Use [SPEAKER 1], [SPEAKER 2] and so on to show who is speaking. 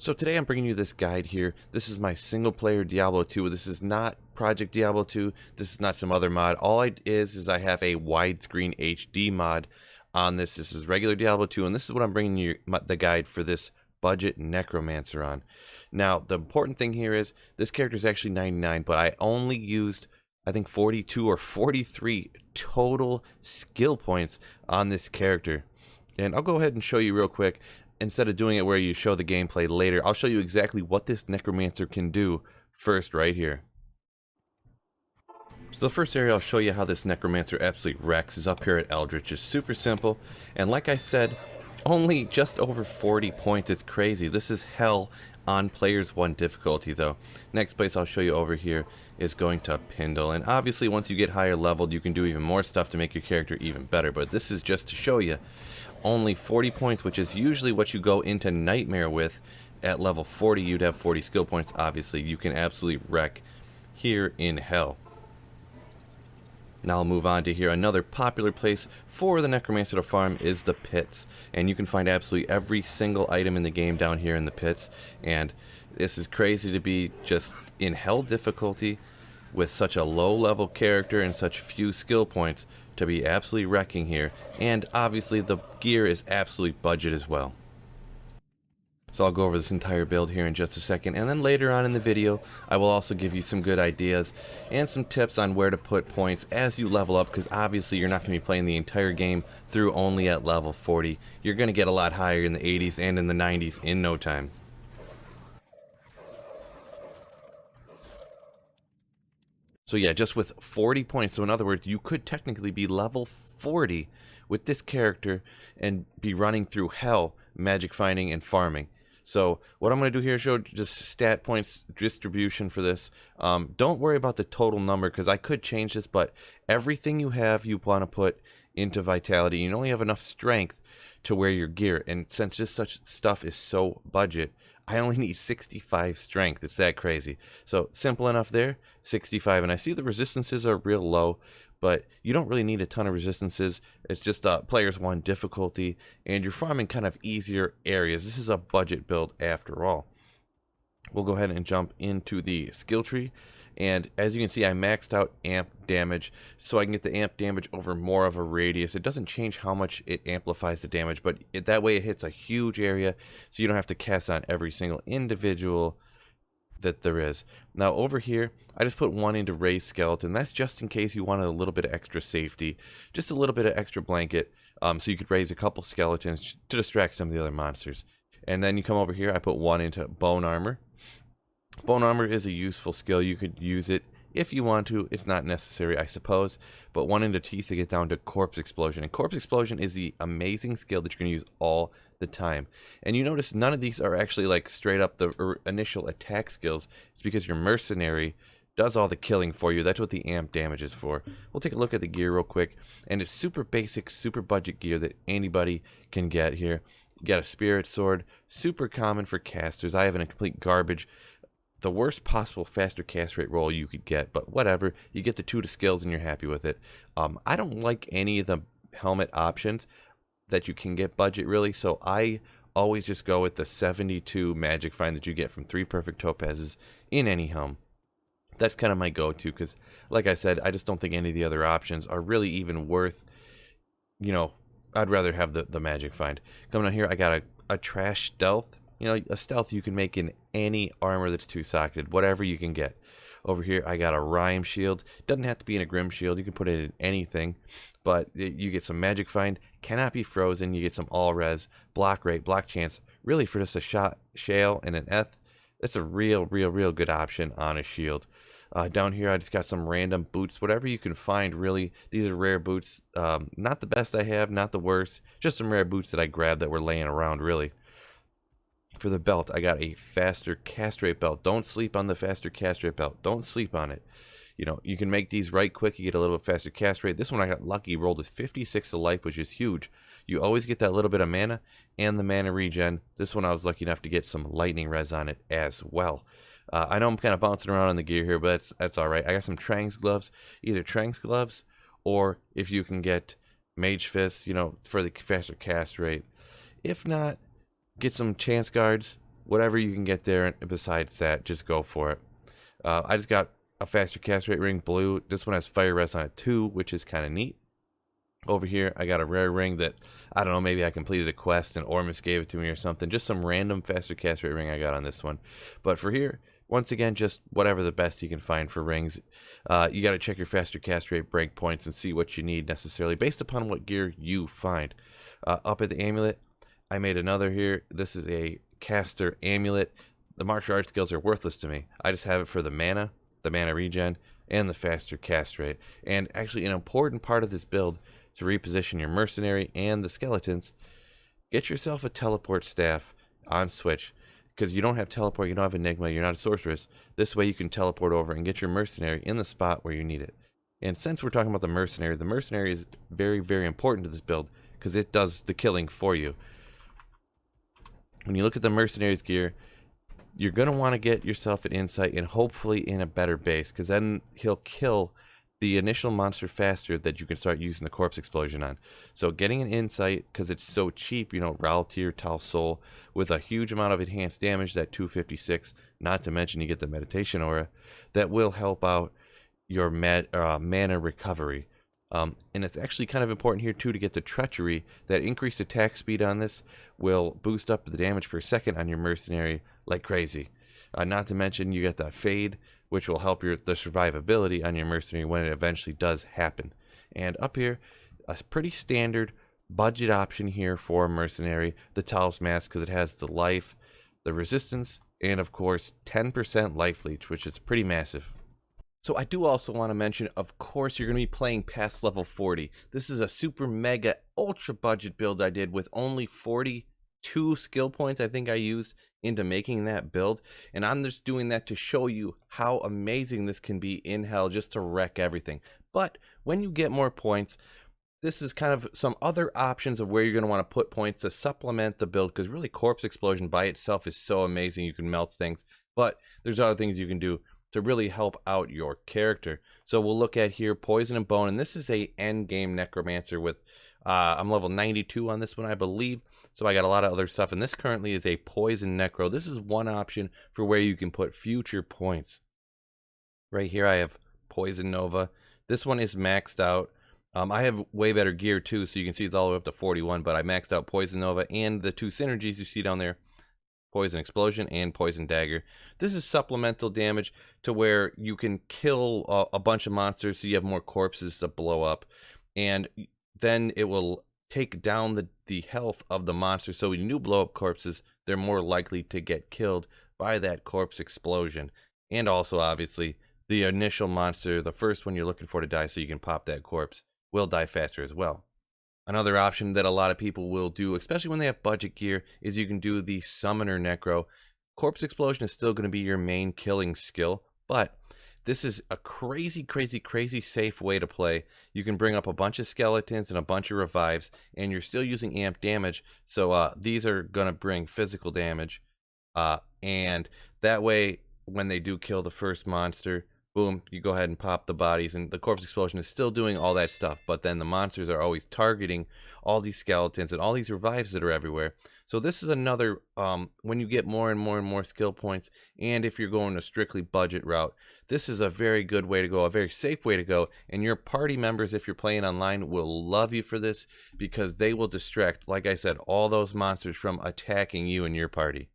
[SPEAKER 1] So today I'm bringing you this guide here. This is my single player Diablo 2. This is not Project Diablo 2. This is not some other mod. All it is I have a widescreen HD mod on this. This is regular Diablo 2, and this is what I'm bringing you the guide for this budget Necromancer on. Now, the important thing here is this character is actually 99, but I only used, I think, 42 or 43 total skill points on this character. And I'll go ahead and show you real quick. Instead of doing it where you show the gameplay later, I'll show you exactly what this Necromancer can do first right here. So the first area I'll show you how this Necromancer absolutely wrecks is up here at Eldritch. It's super simple, and like I said, only just over 40 points. It's crazy. This is hell on Players 1 difficulty though. Next place I'll show you over here is going to Pindle, and obviously once you get higher leveled you can do even more stuff to make your character even better, but this is just to show you only 40 points, which is usually what you go into Nightmare with. At level 40 you'd have 40 skill points. Obviously you can absolutely wreck here in hell. Now I'll move on to here. Another popular place for the Necromancer to farm is the pits, and you can find absolutely every single item in the game down here in the pits, and this is crazy to be just in hell difficulty with such a low level character and such few skill points to be absolutely wrecking here. And obviously the gear is absolutely budget as well. So I'll go over this entire build here in just a second, and then later on in the video I will also give you some good ideas and some tips on where to put points as you level up, because obviously you're not going to be playing the entire game through only at level 40. You're going to get a lot higher in the 80s and in the 90s in no time. So yeah, just with 40 points, so in other words, you could technically be level 40 with this character and be running through hell, magic finding and farming. So what I'm going to do here is show just stat points distribution for this. Don't worry about the total number because I could change this, but everything you have you want to put into vitality. You only have enough strength to wear your gear, and since this such stuff is so budget, I only need 65 strength. It's that crazy. So simple enough there, 65. And I see the resistances are real low, but you don't really need a ton of resistances. It's just Players 1 difficulty, and you're farming kind of easier areas. This is a budget build after all. We'll go ahead and jump into the skill tree, and as you can see I maxed out amp damage so I can get the amp damage over more of a radius. It doesn't change how much it amplifies the damage, but that way it hits a huge area so you don't have to cast on every single individual that there is. Now over here I just put one into Raised Skeleton. That's just in case you wanted a little bit of extra safety, just a little bit of extra blanket, so you could raise a couple skeletons to distract some of the other monsters. And then you come over here, I put one into Bone Armor. Bone Armor is a useful skill. You could use it if you want to. It's not necessary, I suppose. But one into Teeth to get down to Corpse Explosion. And Corpse Explosion is the amazing skill that you're going to use all the time. And you notice none of these are actually like straight up the initial attack skills. It's because your Mercenary does all the killing for you. That's what the amp damage is for. We'll take a look at the gear real quick. And it's super basic, super budget gear that anybody can get here. You got a Spirit Sword, super common for casters. I have a complete garbage. The worst possible faster cast rate roll you could get, but whatever. You get the 2 to skills and you're happy with it. I don't like any of the helmet options that you can get budget really, so I always just go with the 72 magic find that you get from 3 perfect topazes in any helm. That's kind of my go-to because, like I said, I just don't think any of the other options are really even worth, you know, I'd rather have the magic find. Coming down here, I got a trash stealth. You know, a stealth you can make in any armor that's 2-socketed, whatever you can get. Over here, I got a Rhyme Shield. Doesn't have to be in a Grim Shield. You can put it in anything. But you get some Magic Find. Cannot be frozen. You get some All-Res. Block Rate, Block Chance. Really, for just a shot, Shale, and an Eth, that's a real good option on a shield. Down here, I just got some random boots. Whatever you can find, really. These are rare boots. Not the best I have, not the worst. Just some rare boots that I grabbed that were laying around, really. For the belt, I got a faster cast rate belt. Don't sleep on the faster cast rate belt. Don't sleep on it. You know, you can make these right quick. You get a little bit faster cast rate. This one I got lucky, rolled with 56 to life, which is huge. You always get that little bit of mana and the mana regen. This one I was lucky enough to get some lightning res on it as well. I know I'm kind of bouncing around on the gear here, but that's all right. I got some Trang's gloves, either Trang's gloves or if you can get Mage Fist, you know, for the faster cast rate. If not, get some chance guards. whatever you can get there besides that, just go for it. I just got a faster cast rate ring, blue. This one has fire rest on it too, which is kind of neat. Over here, I got a rare ring that, I don't know, maybe I completed a quest and Ormus gave it to me or something. Just some random faster cast rate ring I got on this one. But for here, once again, just whatever the best you can find for rings. You got to check your faster cast rate break points and see what you need necessarily based upon what gear you find. Up at the amulet, I made another here. This is a caster amulet. The martial arts skills are worthless to me. I just have it for the mana regen, and the faster cast rate. And actually an important part of this build to reposition your mercenary and the skeletons, get yourself a teleport staff on Switch, because you don't have teleport, you don't have enigma, you're not a sorceress. This way you can teleport over and get your mercenary in the spot where you need it. And since we're talking about the mercenary is very, very important to this build because it does the killing for you. When you look at the mercenary's gear, you're going to want to get yourself an insight and hopefully in a better base, because then he'll kill the initial monster faster that you can start using the corpse explosion on. So getting an insight, because it's so cheap, you know, Raltier, Tal Soul, with a huge amount of enhanced damage, that 256, not to mention you get the meditation aura, that will help out your mana recovery. And it's actually kind of important here too to get the treachery. That increased attack speed on this will boost up the damage per second on your mercenary like crazy. Not to mention you get the fade, which will help the survivability on your mercenary when it eventually does happen. And up here, a pretty standard budget option here for a mercenary, the Tal's Mask, because it has the life, the resistance, and of course 10% life leech, which is pretty massive. So I do also want to mention, of course, you're going to be playing past level 40. This is a super mega ultra budget build I did with only 42 skill points I think I used into making that build, and I'm just doing that to show you how amazing this can be in hell, just to wreck everything. But when you get more points, this is kind of some other options of where you're going to want to put points to supplement the build, because really corpse explosion by itself is so amazing. You can melt things, but there's other things you can do to really help out your character. So we'll look at here poison and bone, and this is a end game necromancer with I'm level 92 on this one, I believe. So I got a lot of other stuff, and this currently is a poison necro. This is one option for where you can put future points. Right here I have poison nova. This one is maxed out. I have way better gear too, so you can see it's all the way up to 41, but I maxed out poison nova and the two synergies you see down there, poison explosion and poison dagger. This is supplemental damage to where you can kill a bunch of monsters, so you have more corpses to blow up, and then it will take down the health of the monster. So when you do blow up corpses, they're more likely to get killed by that corpse explosion. And also obviously the initial monster, the first one you're looking for to die so you can pop that corpse, will die faster as well. Another option that a lot of people will do, especially when they have budget gear, is you can do the Summoner Necro. Corpse Explosion is still going to be your main killing skill, but this is a crazy, crazy, crazy safe way to play. You can bring up a bunch of skeletons and a bunch of revives, and you're still using amp damage, so these are going to bring physical damage. And that way, when they do kill the first monster, boom, you go ahead and pop the bodies, and the corpse explosion is still doing all that stuff, but then the monsters are always targeting all these skeletons and all these revives that are everywhere. So this is another, when you get more and more and more skill points, and if you're going a strictly budget route, this is a very good way to go, a very safe way to go, and your party members, if you're playing online, will love you for this, because they will distract, like I said, all those monsters from attacking you and your party.